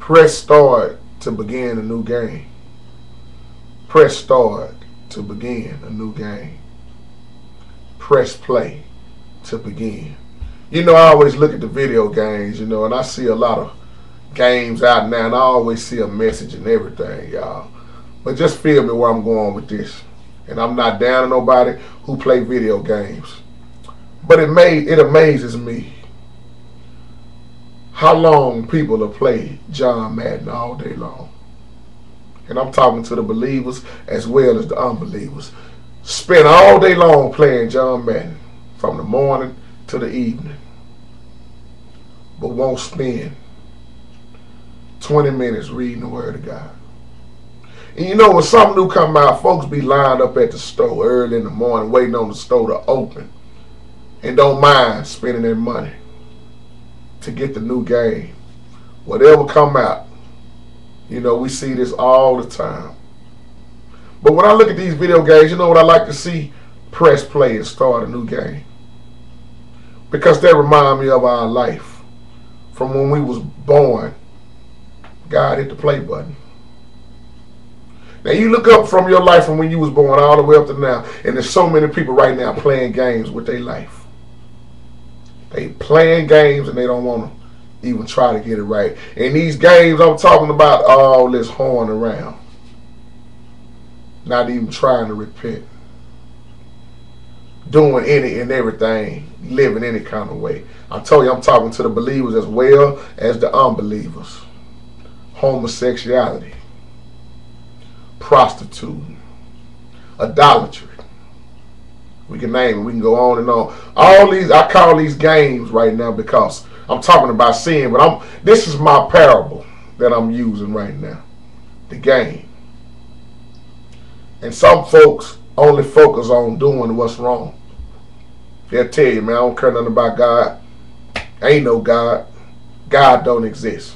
Press start to begin a new game. Press start to begin a new game. Press play to begin. You know, I always look at the video games, and I see a lot of games out now, and I always see a message and everything, y'all. But just feel me where I'm going with this. And I'm not down to nobody who play video games. But it amazes me how long people have played John Madden all day long. And I'm talking to the believers as well as the unbelievers. Spend all day long playing John Madden from the morning to the evening. But won't spend 20 minutes reading the Word of God. And when something new come out, folks be lined up at the store early in the morning waiting on the store to open and don't mind spending their money to get the new game. Whatever come out, we see this all the time. But when I look at these video games, you know what I like to see? Press play and start a new game. Because that remind me of our life. From when we was born, God hit the play button. Now you look up from your life from when you was born all the way up to now, and there's so many people right now playing games with their life. They playing games and they don't want to even try to get it right. And these games I'm talking about, all this horn around. Not even trying to repent. Doing any and everything, living any kind of way. I told you I'm talking to the believers as well as the unbelievers. Homosexuality, prostituting, idolatry. We can name it. We can go on and on. All these, I call these games right now because I'm talking about sin, but this is my parable that I'm using right now. The game. And some folks only focus on doing what's wrong. They'll tell you, man, I don't care nothing about God. Ain't no God. God don't exist.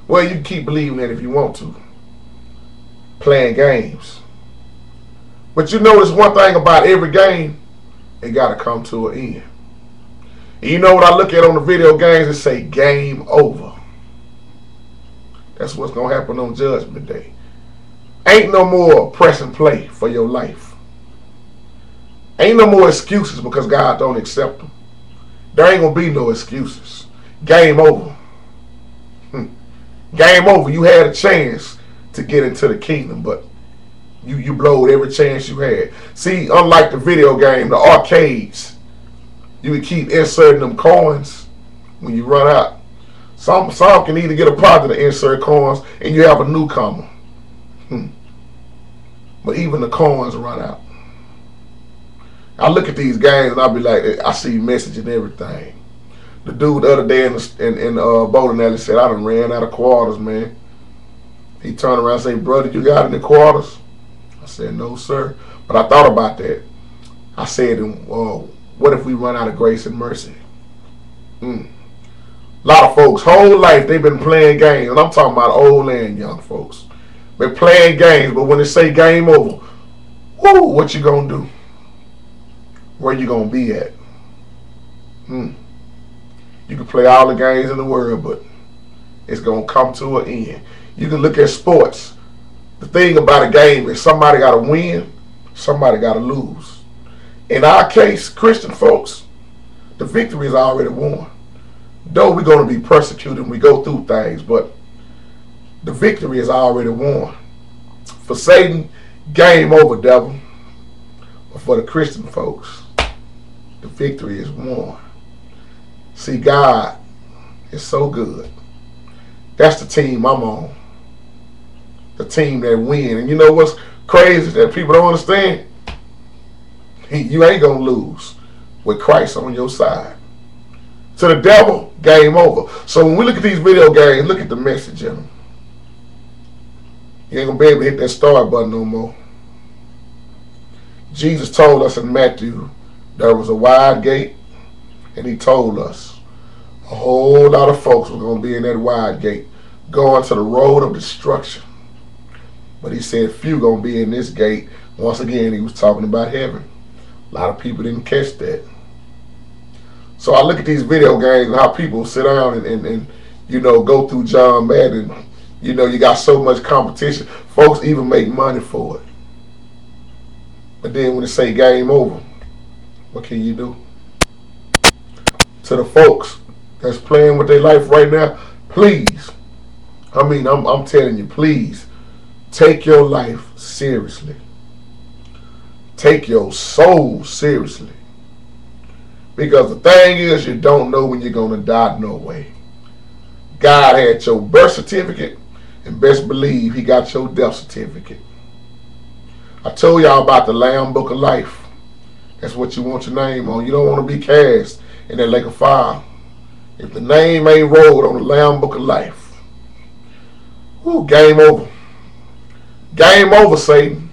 Well, you can keep believing that if you want to. Playing games. But there's one thing about every game, it got to come to an end. And you know what I look at on the video games and say, game over. That's what's going to happen on Judgment Day. Ain't no more press and play for your life. Ain't no more excuses because God don't accept them. There ain't going to be no excuses. Game over. Game over. You had a chance to get into the kingdom, but you blowed every chance you had. See, unlike the video game, the arcades, you can keep inserting them coins when you run out. Some can either get a part of the insert coins and you have a newcomer. But even the coins run out. I look at these games and I'll be like, I see message and everything. The dude the other day in bowling alley said, I done ran out of quarters, man. He turned around and said, brother, you got any quarters? I said, no, sir. But I thought about that. I said, what if we run out of grace and mercy? A lot of folks, whole life, they've been playing games. And I'm talking about old and young folks. Been playing games, but when they say game over, what you gonna do? Where you gonna be at? You can play all the games in the world, but it's gonna come to an end. You can look at sports. The thing about a game is somebody got to win, somebody got to lose. In our case, Christian folks, the victory is already won. Though we're going to be persecuted and we go through things, but the victory is already won. For Satan, game over, devil. But for the Christian folks, the victory is won. See, God is so good. That's the team I'm on. The team that win. And you know what's crazy that people don't understand? You ain't going to lose with Christ on your side. To the devil, game over. So when we look at these video games, look at the message in them. You ain't going to be able to hit that start button no more. Jesus told us in Matthew there was a wide gate, and he told us a whole lot of folks were going to be in that wide gate going to the road of destruction. But he said few going to be in this gate. Once again, he was talking about heaven. A lot of people didn't catch that. So I look at these video games and how people sit down and go through John Madden. You got so much competition. Folks even make money for it. But then when they say game over, what can you do? To the folks that's playing with their life right now, please, I'm telling you, please, take your life seriously. Take your soul seriously. Because the thing is, you don't know when you're going to die no way. God had your birth certificate, and best believe he got your death certificate. I told y'all about the Lamb Book of Life. That's what you want your name on. You don't want to be cast in that lake of fire. If the name ain't rolled on the Lamb Book of Life, game over. Game over, Satan.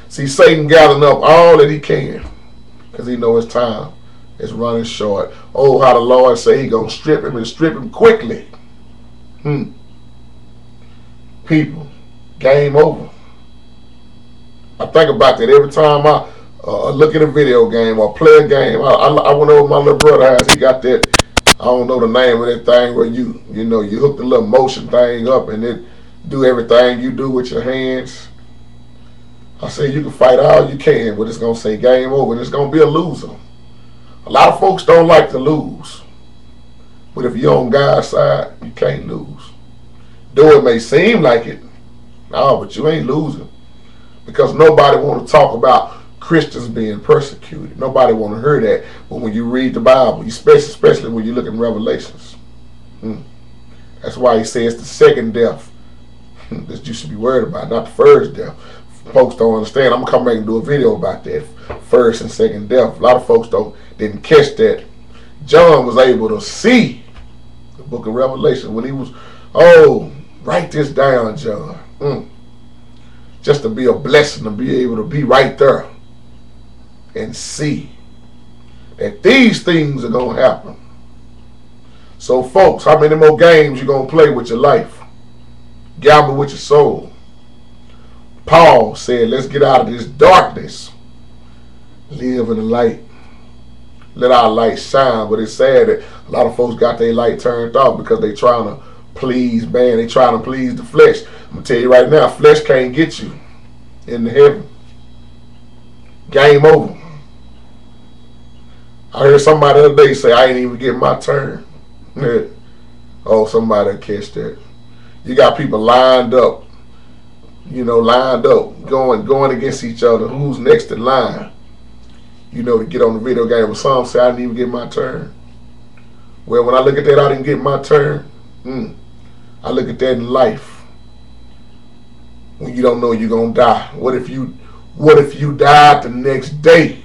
See, Satan gathering up all that he can because he know his time is running short. Oh, how the Lord say he going to strip him and strip him quickly. People, game over. I think about that every time I look at a video game or play a game. I went over my little brother's house. He got that, I don't know the name of that thing where you hook the little motion thing up and it do everything you do with your hands. I said you can fight all you can, but it's going to say game over and it's going to be a loser. A lot of folks don't like to lose. But if you're on God's side, you can't lose. Though it may seem like it, no, but you ain't losing. Because nobody want to talk about Christians being persecuted. Nobody want to hear that. But when you read the Bible, especially when you look in Revelations, that's why he says the second death that you should be worried about, not the first death. Folks don't understand. I'm going to come back and do a video about that, first and second death. A lot of folks didn't catch that. John was able to see the book of Revelation when he was, write this down, John. Just to be a blessing, to be able to be right there and see that these things are going to happen. So folks, how many more games you going to play with your life? Gamble with your soul. Paul said, let's get out of this darkness. Live in the light. Let our light shine. But it's sad that a lot of folks got their light turned off because they trying to please man. They trying to please the flesh. I'm going to tell you right now, flesh can't get you into heaven. Game over. I heard somebody the other day say, I ain't even get my turn. Oh, somebody catch that. You got people lined up, going against each other. Who's next in line? To get on the video game. But some say, I didn't even get my turn. Well, when I look at that, I didn't get my turn. I look at that in life. When you don't know you're going to die. What if you died the next day?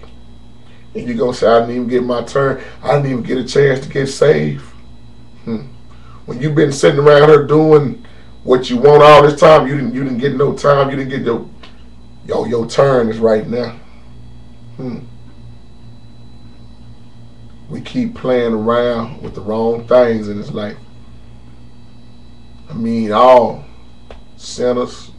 And you're going to say, I didn't even get my turn. I didn't even get a chance to get saved. When you've been sitting around here doing what you want all this time, you didn't get no time. You didn't get your turn is right now. We keep playing around with the wrong things in this life. All sinners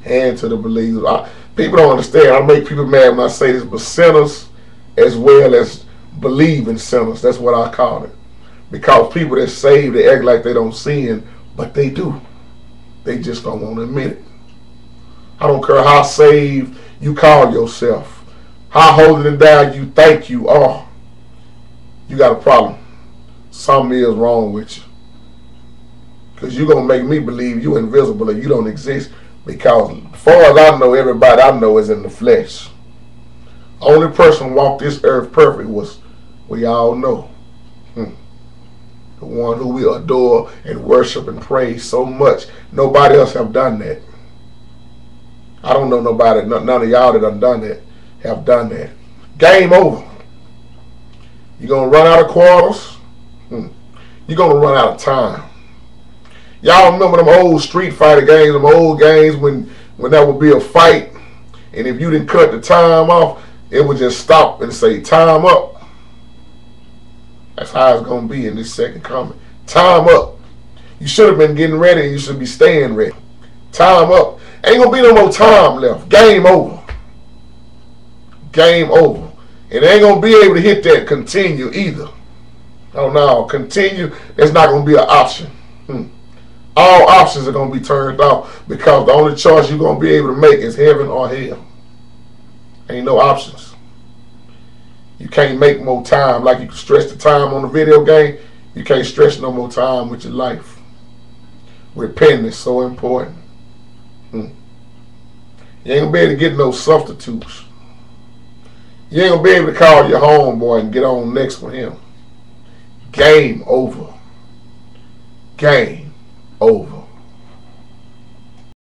and to the believers. People don't understand. I make people mad when I say this, but sinners as well as believing sinners. That's what I call it. Because people that saved, they act like they don't sin, but they do. They just don't want to admit it. I don't care how saved you call yourself, how holy and down you think you are. You got a problem. Something is wrong with you. Because you're going to make me believe you're invisible and you don't exist. Because as far as I know, everybody I know is in the flesh. Only person who walked this earth perfect was, we all know, the one who we adore and worship and praise so much. Nobody else have done that. I don't know nobody, none of y'all that have done that. Game over. You're going to run out of quarters. You're going to run out of time. Y'all remember them old Street Fighter games, them old games when there would be a fight, and if you didn't cut the time off, it would just stop and say, time up. That's how it's going to be in this second coming. Time up. You should have been getting ready, and you should be staying ready. Time up. Ain't going to be no more time left. Game over. Game over. And they ain't going to be able to hit that continue either. Oh no, continue. That's not going to be an option. All options are going to be turned off because the only choice you're going to be able to make is heaven or hell. Ain't no options. You can't make more time like you can stretch the time on a video game. You can't stretch no more time with your life. Repenting is so important. You ain't gonna be able to get no substitutes. You ain't gonna be able to call your homeboy and get on next with him. Game over. Game over.